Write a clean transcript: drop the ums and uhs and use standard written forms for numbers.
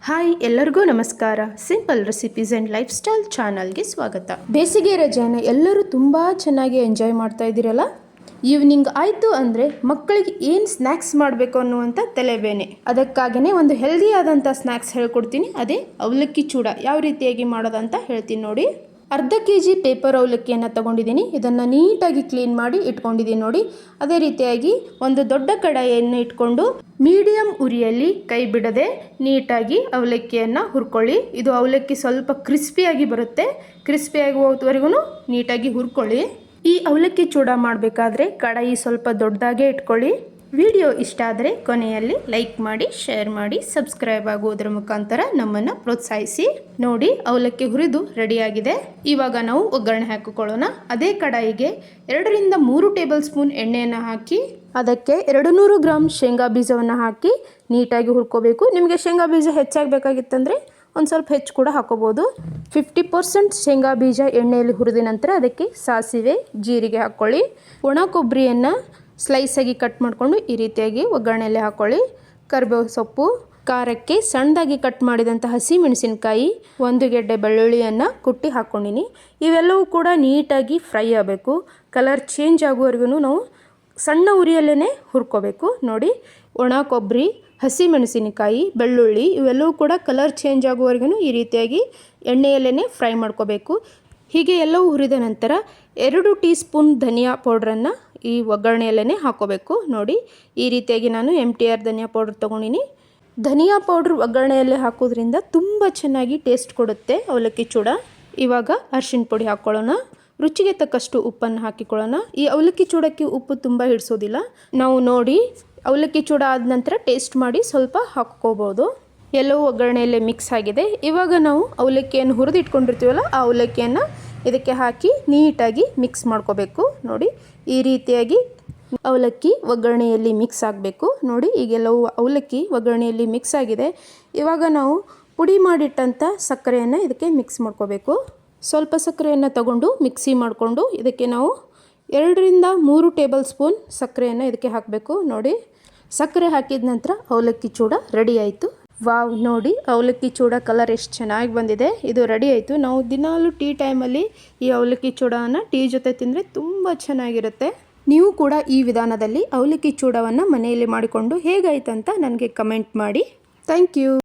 Hi ಎಲ್ಲರಿಗೂ ನಮಸ್ಕಾರ. Simple recipes and life style ಚಾನಲ್ಗೆ ಸ್ವಾಗತ. ಬೇಸಿಗೆ ರಜೆಯನ್ನು ಎಲ್ಲರೂ ತುಂಬ ಚೆನ್ನಾಗಿ ಎಂಜಾಯ್ ಮಾಡ್ತಾ ಇದ್ದೀರಲ್ಲ. ಈವ್ನಿಂಗ್ ಆಯಿತು ಅಂದರೆ ಮಕ್ಕಳಿಗೆ ಏನು ಸ್ನ್ಯಾಕ್ಸ್ ಮಾಡಬೇಕು ಅನ್ನುವಂಥ ತಲೆಬೇನೆ. ಅದಕ್ಕಾಗೇ ಒಂದು ಹೆಲ್ದಿ ಆದಂಥ ಸ್ನ್ಯಾಕ್ಸ್ ಹೇಳ್ಕೊಡ್ತೀನಿ. ಅದೇ ಅವಲಕ್ಕಿ ಚೂಡ ಯಾವ ರೀತಿಯಾಗಿ ಮಾಡೋದಂತ ಹೇಳ್ತೀನಿ ನೋಡಿ. ಅರ್ಧ kg ಪೇಪರ್ ಅವಲಕ್ಕಿಯನ್ನು ತಗೊಂಡಿದ್ದೀನಿ. ಇದನ್ನು ನೀಟಾಗಿ ಕ್ಲೀನ್ ಮಾಡಿ ಇಟ್ಕೊಂಡಿದ್ದೀನಿ ನೋಡಿ. ಅದೇ ರೀತಿಯಾಗಿ ಒಂದು ದೊಡ್ಡ ಕಡಾಯಿಯನ್ನು ಇಟ್ಕೊಂಡು ಮೀಡಿಯಂ ಉರಿಯಲ್ಲಿ ಕೈ ಬಿಡದೆ ನೀಟಾಗಿ ಅವಲಕ್ಕಿಯನ್ನು ಹುರ್ಕೊಳ್ಳಿ. ಇದು ಅವಲಕ್ಕಿ ಸ್ವಲ್ಪ ಕ್ರಿಸ್ಪಿಯಾಗಿ ಬರುತ್ತೆ. ಕ್ರಿಸ್ಪಿಯಾಗಿ ಹೋಗೋವರೆಗೂ ನೀಟಾಗಿ ಹುರ್ಕೊಳ್ಳಿ. ಈ ಅವಲಕ್ಕಿ ಚೂಡ ಮಾಡಬೇಕಾದ್ರೆ ಕಡಾಯಿ ಸ್ವಲ್ಪ ದೊಡ್ಡದಾಗೇ ಇಟ್ಕೊಳ್ಳಿ. ವಿಡಿಯೋ ಇಷ್ಟ ಆದರೆ ಕೊನೆಯಲ್ಲಿ ಲೈಕ್ ಮಾಡಿ, ಶೇರ್ ಮಾಡಿ, ಸಬ್ಸ್ಕ್ರೈಬ್ ಆಗುವುದರ ಮುಖಾಂತರ ನಮ್ಮನ್ನು ಪ್ರೋತ್ಸಾಹಿಸಿ. ನೋಡಿ, ಅವಲಕ್ಕಿ ಹುರಿದು ರೆಡಿಯಾಗಿದೆ. ಇವಾಗ ನಾವು ಒಗ್ಗರಣೆ ಹಾಕಿಕೊಳ್ಳೋಣ. ಅದೇ ಕಡಾಯಿಗೆ 2 ರಿಂದ 3 ಟೇಬಲ್ ಸ್ಪೂನ್ ಎಣ್ಣೆಯನ್ನು ಹಾಕಿ ಅದಕ್ಕೆ 200 ಗ್ರಾಮ್ ಶೇಂಗಾ ಬೀಜವನ್ನು ಹಾಕಿ ನೀಟಾಗಿ ಹುರ್ಕೋಬೇಕು. ನಿಮಗೆ ಶೇಂಗಾ ಬೀಜ ಹೆಚ್ಚಾಗಬೇಕಾಗಿತ್ತಂದರೆ ಒಂದು ಸ್ವಲ್ಪ ಹೆಚ್ಚು ಕೂಡ ಹಾಕೋಬೋದು. 50% ಶೇಂಗಾ ಬೀಜ ಎಣ್ಣೆಯಲ್ಲಿ ಹುರಿದ ನಂತರ ಅದಕ್ಕೆ ಸಾಸಿವೆ, ಜೀರಿಗೆ ಹಾಕ್ಕೊಳ್ಳಿ. ಒಣ ಕೊಬ್ಬರಿಯನ್ನು ಸ್ಲೈಸಾಗಿ ಕಟ್ ಮಾಡಿಕೊಂಡು ಈ ರೀತಿಯಾಗಿ ಒಗ್ಗರಣೆಯಲ್ಲಿ ಹಾಕ್ಕೊಳ್ಳಿ. ಕರಿಬೇವು ಸೊಪ್ಪು, ಖಾರಕ್ಕೆ ಸಣ್ಣದಾಗಿ ಕಟ್ ಮಾಡಿದಂಥ ಹಸಿ ಮೆಣಸಿನಕಾಯಿ, 1 ಗೆಡ್ಡೆ ಬೆಳ್ಳುಳ್ಳಿಯನ್ನು ಕುಟ್ಟಿ ಹಾಕ್ಕೊಂಡಿನಿ. ಇವೆಲ್ಲವೂ ಕೂಡ ನೀಟಾಗಿ ಫ್ರೈ ಆಗಬೇಕು. ಕಲರ್ ಚೇಂಜ್ ಆಗುವವರೆಗೂ ನಾವು ಸಣ್ಣ ಉರಿಯಲ್ಲೇ ಹುರ್ಕೋಬೇಕು. ನೋಡಿ, ಒಣ ಕೊಬ್ಬರಿ, ಹಸಿ ಮೆಣಸಿನಕಾಯಿ, ಬೆಳ್ಳುಳ್ಳಿ ಇವೆಲ್ಲವೂ ಕೂಡ ಕಲರ್ ಚೇಂಜ್ ಆಗುವವರೆಗೂ ಈ ರೀತಿಯಾಗಿ ಎಣ್ಣೆಯಲ್ಲೇ ಫ್ರೈ ಮಾಡ್ಕೋಬೇಕು. ಹೀಗೆ ಎಲ್ಲವೂ ಹುರಿದ ನಂತರ 2 ಟೀ ಸ್ಪೂನ್ ಧನಿಯಾ ಪೌಡ್ರನ್ನು ಈ ಒಗ್ಗರಣೆಯಲ್ಲೇ ಹಾಕೋಬೇಕು. ನೋಡಿ, ಈ ರೀತಿಯಾಗಿ ನಾನು MTR ಧನಿಯಾ ಪೌಡ್ರ್ ತೊಗೊಂಡಿನಿ. ಧನಿಯಾ ಪೌಡ್ರ್ ಒಗ್ಗರಣೆಯಲ್ಲೇ ಹಾಕೋದ್ರಿಂದ ತುಂಬ ಚೆನ್ನಾಗಿ ಟೇಸ್ಟ್ ಕೊಡುತ್ತೆ ಅವಲಕ್ಕಿ ಚೂಡ. ಇವಾಗ ಅರಿಶಿಣ ಪುಡಿ ಹಾಕ್ಕೊಳ್ಳೋಣ. ರುಚಿಗೆ ತಕ್ಕಷ್ಟು ಉಪ್ಪನ್ನು ಹಾಕಿಕೊಳ್ಳೋಣ. ಈ ಅವಲಕ್ಕಿ ಚೂಡಕ್ಕೆ ಉಪ್ಪು ತುಂಬ ಹಿಡಿಸೋದಿಲ್ಲ. ನಾವು ನೋಡಿ ಅವಲಕ್ಕಿ ಚೂಡ ಆದ ನಂತರ ಟೇಸ್ಟ್ ಮಾಡಿ ಸ್ವಲ್ಪ ಹಾಕ್ಕೋಬೋದು. ಎಲ್ಲವೂ ಒಗ್ಗರಣೆಯಲ್ಲೇ ಮಿಕ್ಸ್ ಆಗಿದೆ. ಇವಾಗ ನಾವು ಅವಲಕ್ಕಿಯನ್ನು ಹುರಿದು ಇಟ್ಕೊಂಡಿರ್ತೀವಲ್ಲ, ಆ ಅವಲಕ್ಕಿಯನ್ನು ಇದಕ್ಕೆ ಹಾಕಿ ನೀಟಾಗಿ ಮಿಕ್ಸ್ ಮಾಡ್ಕೋಬೇಕು. ನೋಡಿ, ಈ ರೀತಿಯಾಗಿ ಅವಲಕ್ಕಿ ಒಗ್ಗರಣೆಯಲ್ಲಿ ಮಿಕ್ಸ್ ಆಗಬೇಕು. ನೋಡಿ, ಈಗೆಲ್ಲವೂ ಅವಲಕ್ಕಿ ಒಗ್ಗರಣೆಯಲ್ಲಿ ಮಿಕ್ಸ್ ಆಗಿದೆ. ಇವಾಗ ನಾವು ಪುಡಿ ಮಾಡಿಟ್ಟಂಥ ಸಕ್ಕರೆಯನ್ನು ಇದಕ್ಕೆ ಮಿಕ್ಸ್ ಮಾಡ್ಕೋಬೇಕು. ಸ್ವಲ್ಪ ಸಕ್ಕರೆಯನ್ನು ತಗೊಂಡು ಮಿಕ್ಸಿ ಮಾಡಿಕೊಂಡು ಇದಕ್ಕೆ ನಾವು 2 ರಿಂದ 3 ಟೇಬಲ್ ಸ್ಪೂನ್ ಸಕ್ಕರೆಯನ್ನು ಇದಕ್ಕೆ ಹಾಕಬೇಕು. ನೋಡಿ, ಸಕ್ಕರೆ ಹಾಕಿದ ನಂತರ ಅವಲಕ್ಕಿ ಚೂಡ ರೆಡಿ ಆಯಿತು. ವಾವ್, ನೋಡಿ ಅವಲಕ್ಕಿ ಚೂಡ ಕಲರ್ ಎಷ್ಟು ಚೆನ್ನಾಗಿ ಬಂದಿದೆ. ಇದು ರೆಡಿ ಆಯಿತು. ನಾವು ದಿನಾಲೂ ಟೀ ಟೈಮಲ್ಲಿ ಈ ಅವಲಕ್ಕಿ ಚೂಡವನ್ನು ಟೀ ಜೊತೆ ತಿಂದರೆ ತುಂಬ ಚೆನ್ನಾಗಿರುತ್ತೆ. ನೀವು ಕೂಡ ಈ ವಿಧಾನದಲ್ಲಿ ಅವಲಕ್ಕಿ ಚೂಡವನ್ನು ಮನೆಯಲ್ಲಿ ಮಾಡಿಕೊಂಡು ಹೇಗಾಯ್ತು ಅಂತ ನನಗೆ ಕಮೆಂಟ್ ಮಾಡಿ. Thank you.